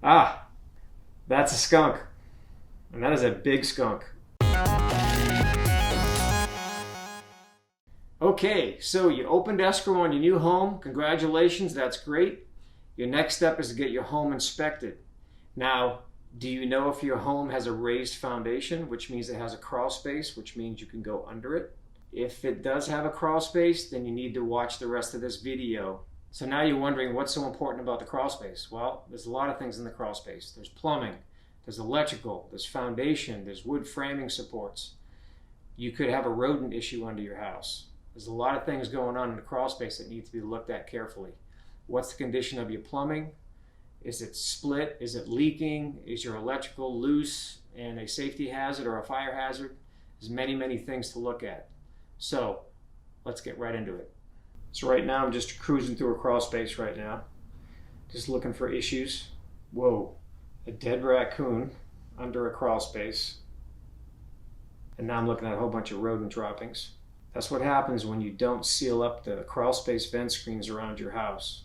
Ah, that's a skunk. And that is a big skunk. Okay, so you opened escrow on your new home. Congratulations, that's great. Your next step is to get your home inspected. Now, do you know if your home has a raised foundation, which means it has a crawl space, which means you can go under it? If it does have a crawl space, then you need to watch the rest of this video. So now you're wondering what's so important about the crawl space. Well, there's a lot of things in the crawl space. There's plumbing, there's electrical, there's foundation, there's wood framing supports. You could have a rodent issue under your house. There's a lot of things going on in the crawl space that need to be looked at carefully. What's the condition of your plumbing? Is it split? Is it leaking? Is your electrical loose and a safety hazard or a fire hazard? There's many, many things to look at. So let's get right into it. So right now I'm just cruising through a crawl space right now, just looking for issues. Whoa, a dead raccoon under a crawl space. And now I'm looking at a whole bunch of rodent droppings. That's what happens when you don't seal up the crawl space vent screens around your house.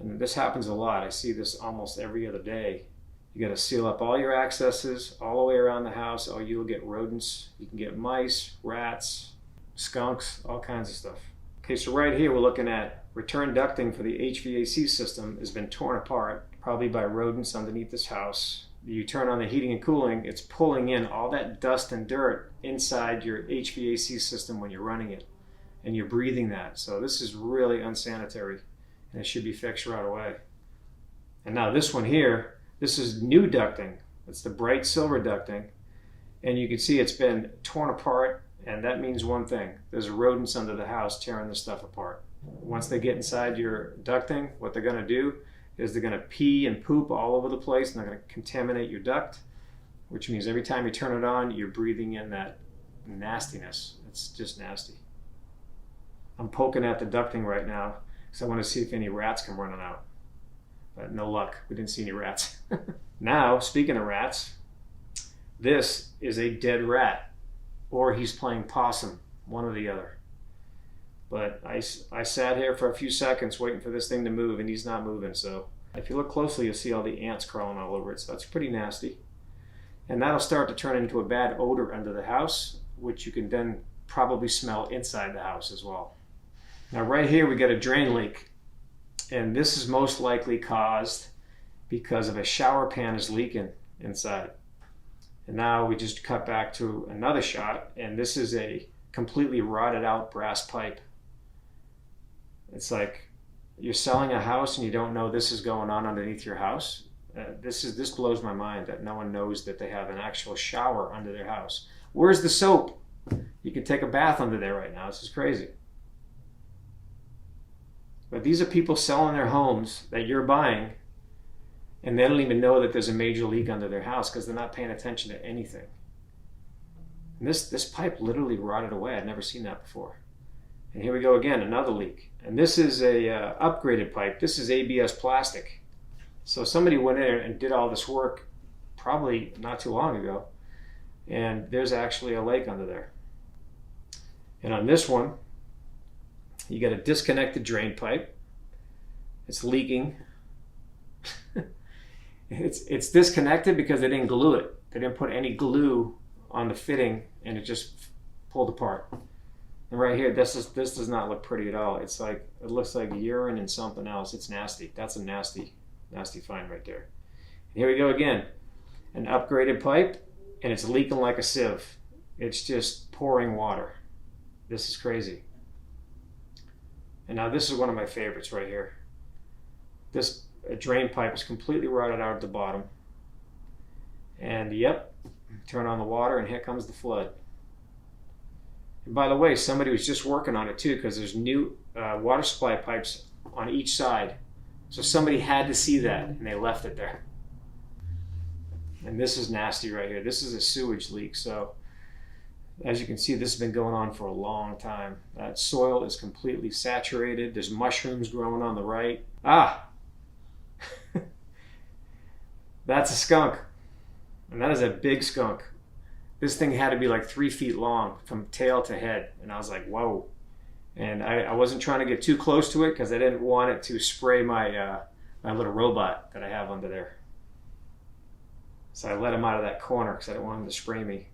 And this happens a lot. I see this almost every other day. You got to seal up all your accesses all the way around the house, or you'll get rodents. You can get mice, rats, skunks, all kinds of stuff. Okay, so right here we're looking at return ducting for the HVAC system has been torn apart, probably by rodents underneath this house. You turn on the heating and cooling, it's pulling in all that dust and dirt inside your HVAC system when you're running it, and you're breathing that. So this is really unsanitary, and it should be fixed right away. And now this one here, this is new ducting. It's the bright silver ducting, and you can see it's been torn apart, and that means one thing. There's rodents under the house tearing this stuff apart. Once they get inside your ducting, what they're going to do is they're going to pee and poop all over the place, and they're going to contaminate your duct, which means every time you turn it on, you're breathing in that nastiness. It's just nasty. I'm poking at the ducting right now because I want to see if any rats come running out. But no luck. We didn't see any rats. Now, speaking of rats, this is a dead rat, or he's playing possum, one or the other. But I sat here for a few seconds waiting for this thing to move, and he's not moving. So if you look closely, you'll see all the ants crawling all over it. So that's pretty nasty. And that'll start to turn into a bad odor under the house, which you can then probably smell inside the house as well. Now right here we got a drain leak. And this is most likely caused because of a shower pan is leaking inside. And now we just cut back to another shot, and this is a completely rotted out brass pipe. It's like you're selling a house and you don't know this is going on underneath your house. This blows my mind that no one knows that they have an actual shower under their house. Where's the soap? You can take a bath under there right now. This is crazy. But these are people selling their homes that you're buying, and they don't even know that there's a major leak under their house because they're not paying attention to anything. And this pipe literally rotted away. I'd never seen that before. And here we go again, another leak. And this is a upgraded pipe. This is ABS plastic. So somebody went in and did all this work probably not too long ago, and there's actually a lake under there. And on this one, you got a disconnected drain pipe. It's leaking. It's disconnected because they didn't glue it. They didn't put any glue on the fitting, and it just pulled apart. And right here, this does not look pretty at all. It's like, it looks like urine and something else. It's nasty. That's a nasty find right there. And here we go again. An upgraded pipe, and it's leaking like a sieve. It's just pouring water. This is crazy. And now this is one of my favorites right here. This drain pipe is completely rotted out at the bottom. And yep, turn on the water and here comes the flood. And by the way, somebody was just working on it too, because there's new water supply pipes on each side. So somebody had to see that and they left it there. And this is nasty right here. This is a sewage leak. So as you can see, this has been going on for a long time. That soil is completely saturated. There's mushrooms growing on the right. Ah! That's a skunk. And that is a big skunk. This thing had to be like 3 feet long from tail to head. And I was like, whoa. And I wasn't trying to get too close to it because I didn't want it to spray my little robot that I have under there. So I let him out of that corner because I didn't want him to spray me.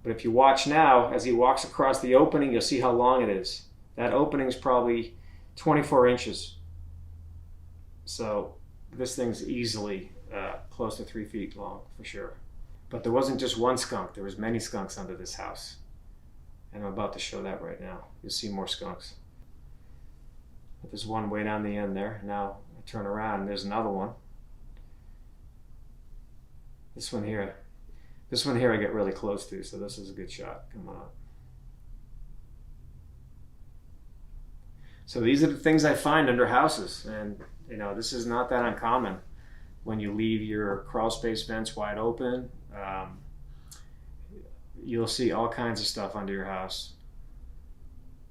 But if you watch now, as he walks across the opening, you'll see how long it is. That opening is probably 24 inches. So this thing's easily close to 3 feet long for sure. But there wasn't just one skunk. There was many skunks under this house. And I'm about to show that right now. You'll see more skunks. But there's one way down the end there. Now I turn around and there's another one. This one here I get really close to, so this is a good shot. Come on up. So these are the things I find under houses, and you know, this is not that uncommon. When you leave your crawl space vents wide open, you'll see all kinds of stuff under your house.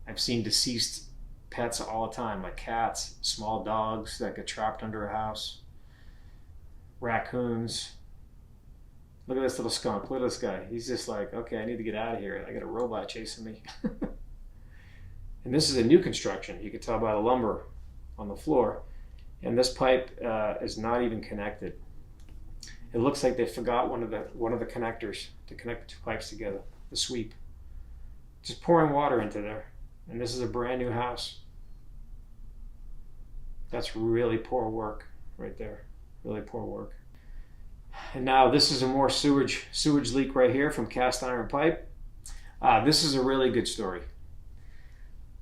I've seen deceased pets all the time, like cats, small dogs that get trapped under a house, raccoons. Look at this little skunk. Look at this guy. He's just like, okay, I need to get out of here. I got a robot chasing me. And this is a new construction. You can tell by the lumber on the floor. And this pipe is not even connected. It looks like they forgot one of the connectors to connect the two pipes together. The sweep. Just pouring water into there. And this is a brand new house. That's really poor work right there. Really poor work. And now this is a more sewage leak right here from cast iron pipe. This is a really good story.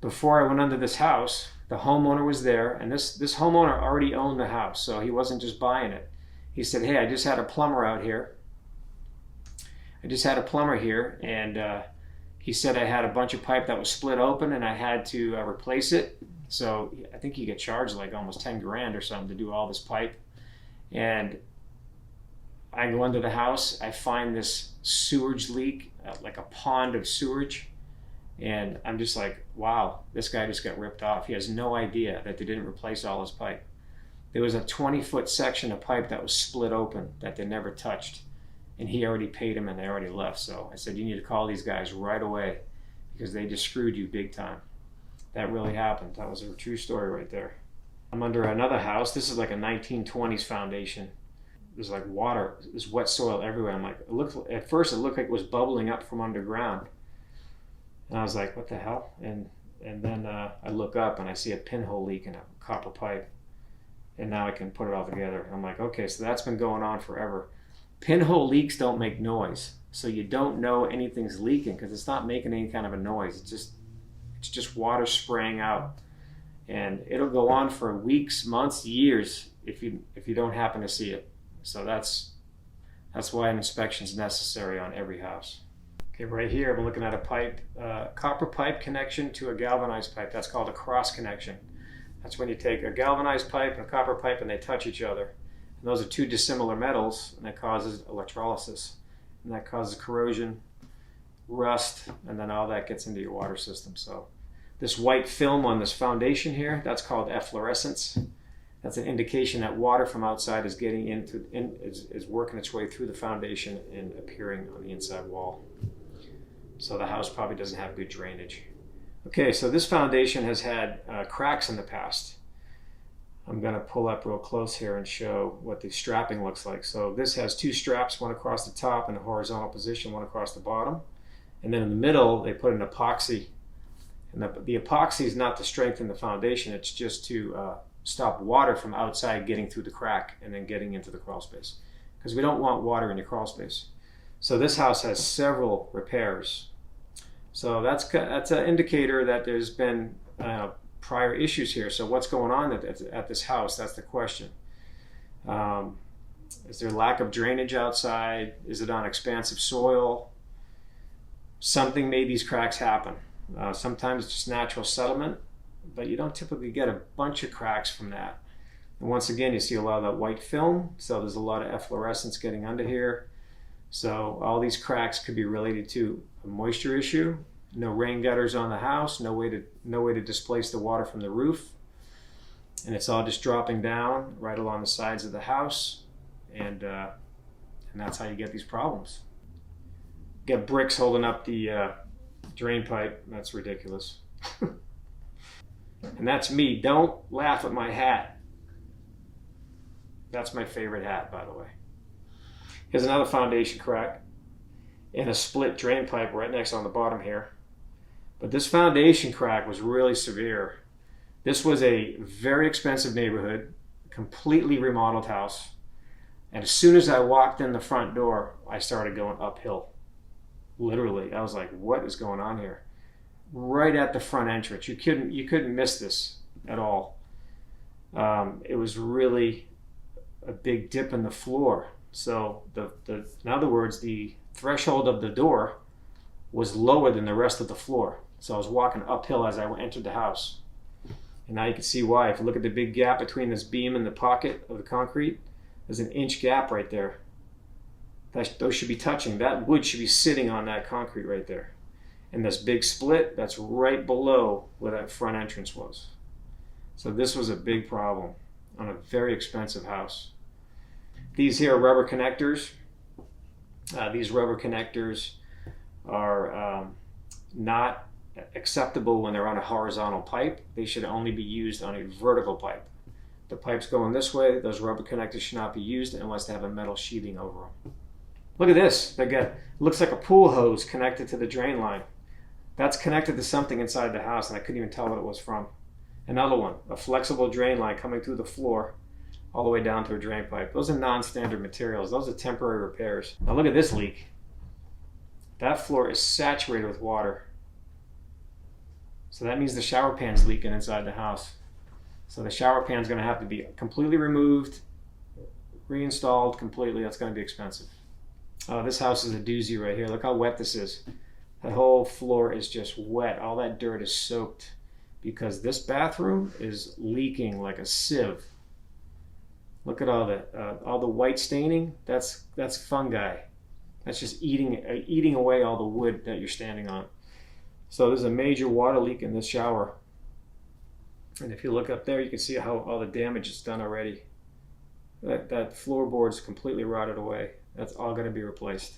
Before I went under this house, the homeowner was there, and this homeowner already owned the house, so he wasn't just buying it. He said, hey, I just had a plumber out here. And he said I had a bunch of pipe that was split open and I had to replace it. So I think you get charged like almost 10 grand or something to do all this pipe. And I go under the house, I find this sewage leak, like a pond of sewage. And I'm just like, wow, this guy just got ripped off. He has no idea that they didn't replace all his pipe. There was a 20-foot section of pipe that was split open that they never touched. And he already paid him and they already left. So I said, you need to call these guys right away because they just screwed you big time. That really happened. That was a true story right there. I'm under another house. This is like a 1920s foundation. There's like water, there's wet soil everywhere. I'm like, at first it looked like it was bubbling up from underground. And I was like, what the hell? And then I look up and I see a pinhole leak in a copper pipe. And now I can put it all together. I'm like, okay, so that's been going on forever. Pinhole leaks don't make noise. So you don't know anything's leaking because it's not making any kind of a noise. It's just water spraying out. And it'll go on for weeks, months, years if you don't happen to see it. So that's why an inspection is necessary on every house. Okay, right here I'm looking at a pipe, copper pipe connection to a galvanized pipe. That's called a cross connection. That's when you take a galvanized pipe and a copper pipe and they touch each other. And those are two dissimilar metals, and that causes electrolysis. And that causes corrosion, rust, and then all that gets into your water system. So this white film on this foundation here, that's called efflorescence. That's an indication that water from outside is getting is working its way through the foundation and appearing on the inside wall. So the house probably doesn't have good drainage. Okay, so this foundation has had cracks in the past. I'm going to pull up real close here and show what the strapping looks like. So this has two straps, one across the top in a horizontal position, one across the bottom. And then in the middle, they put an epoxy. And the epoxy is not to strengthen the foundation, it's just to stop water from outside getting through the crack and then getting into the crawl space. Because we don't want water in your crawl space. So this house has several repairs. So that's an indicator that there's been prior issues here. So what's going on at this house? That's the question. Is there lack of drainage outside? Is it on expansive soil? Something made these cracks happen. Sometimes it's just natural settlement, but you don't typically get a bunch of cracks from that. And once again, you see a lot of that white film, so there's a lot of efflorescence getting under here. So all these cracks could be related to a moisture issue. No rain gutters on the house, no way to displace the water from the roof. And it's all just dropping down right along the sides of the house. And that's how you get these problems. Get bricks holding up the drain pipe. That's ridiculous. And that's me. Don't laugh at my hat. That's my favorite hat, by the way. Here's another foundation crack and a split drain pipe right next on the bottom here. But this foundation crack was really severe. This was a very expensive neighborhood, completely remodeled house. And as soon as I walked in the front door, I started going uphill. Literally, I was like, what is going on here? Right at the front entrance. You couldn't miss this at all. It was really a big dip in the floor. So in other words, the threshold of the door was lower than the rest of the floor. So I was walking uphill as I entered the house. And now you can see why. If you look at the big gap between this beam and the pocket of the concrete, there's an inch gap right there. Those should be touching. That wood should be sitting on that concrete right there. And this big split, that's right below where that front entrance was. So this was a big problem on a very expensive house. These here are rubber connectors. These rubber connectors are not acceptable when they're on a horizontal pipe. They should only be used on a vertical pipe. The pipe's going this way, those rubber connectors should not be used unless they have a metal sheathing over them. Look at this. Looks like a pool hose connected to the drain line. That's connected to something inside the house, and I couldn't even tell what it was from. Another one, a flexible drain line coming through the floor all the way down to a drain pipe. Those are non-standard materials. Those are temporary repairs. Now look at this leak. That floor is saturated with water. So that means the shower pan's leaking inside the house. So the shower pan's going to have to be completely removed, reinstalled completely. That's going to be expensive. Oh, this house is a doozy right here. Look how wet this is. That whole floor is just wet. All that dirt is soaked because this bathroom is leaking like a sieve. Look at all the white staining. That's fungi. That's just eating away all the wood that you're standing on. So there's a major water leak in this shower. And if you look up there, you can see how all the damage is done already. That floorboard's completely rotted away. That's all going to be replaced.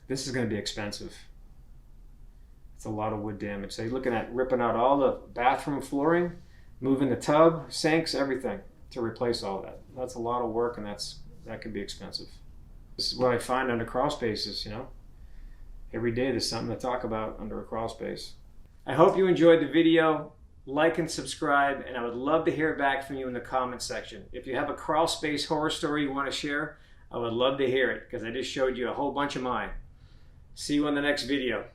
This is going to be expensive. It's a lot of wood damage. So you're looking at ripping out all the bathroom flooring, moving the tub, sinks, everything to replace all that. That's a lot of work, and that could be expensive. This is what I find under crawl spaces, you know. Every day there's something to talk about under a crawl space. I hope you enjoyed the video. Like and subscribe, and I would love to hear back from you in the comment section. If you have a crawl space horror story you want to share, I would love to hear it because I just showed you a whole bunch of mine. See you in the next video.